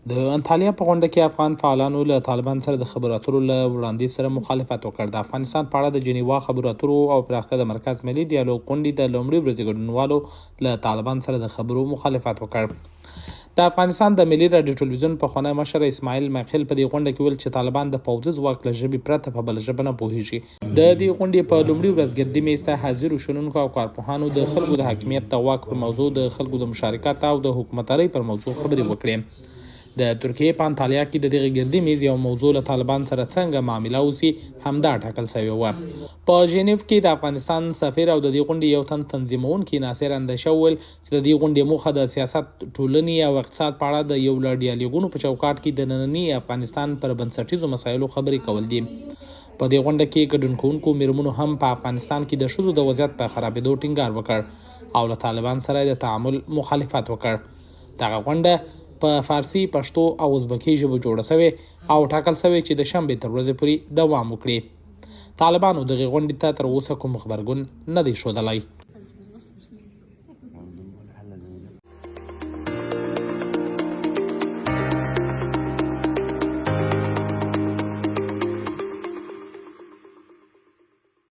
د انطالیا په غونډه کې افغان فعالانو له طالبان سره د خبرو اترو له وړاندیز سره مخالفت وکړ. د افغانستان په اړه د جنیوا خبرو اترو او پراختیا د مرکز ملي ډیالوګ غونډې د لومړۍ ورځې ګډونوالو له طالبان سره د خبرو مخالفت وکړ. د افغانستان د ملي راډیو ټلویزیون پخوانی مشر اسماعیل ماخیل په دې غونډه کې ویل چې طالبان د پوځي ځواک له ژبې پرته په بله ژبه نه پوهیږي. د دې غونډې په لومړۍ ورځ ګردي میز ته حاضرو شنونکو او کارپوهانو د خلکو د حاکمیت د واک پر موضوع، د خلکو د مشارکت او د حکومتدارۍ پر موضوع خبرې وکړې. د ترکیې په انطالیا کې د دغه ګردي میز یو موضوع له طالبان سره څنګه معامله وسي همدا ټاکل شوې وه. په ژینیو کې د افغانستان سفیر او د دې غونډې یو تن تنظیمونکي ناصر اندیشه وویل چې د دې غونډې موخه د سیاست، ټولنې او اقتصاد په اړه د یو له ډیالوګونو په چوکاټ کې د ننني افغانستان پر بنسټیزو مسایلو خبرې کول دي. په دې غونډه کې ګډون کوونکو میرمنو هم په افغانستان کې د ښځو د وضعیت په خرابېدو ټینګار وکړ او له طالبان سره د تعامل مخالفت وکړ. دغه غونډه په فارسي، پښتو او ازبکي ژبو جوړه شوې او ټاکل شوې چې د شنبې تر ورځې پورې دوام وکړي. طالبانو دغې غونډې ته تر اوسه کوم غبرګون نه دی ښودلی.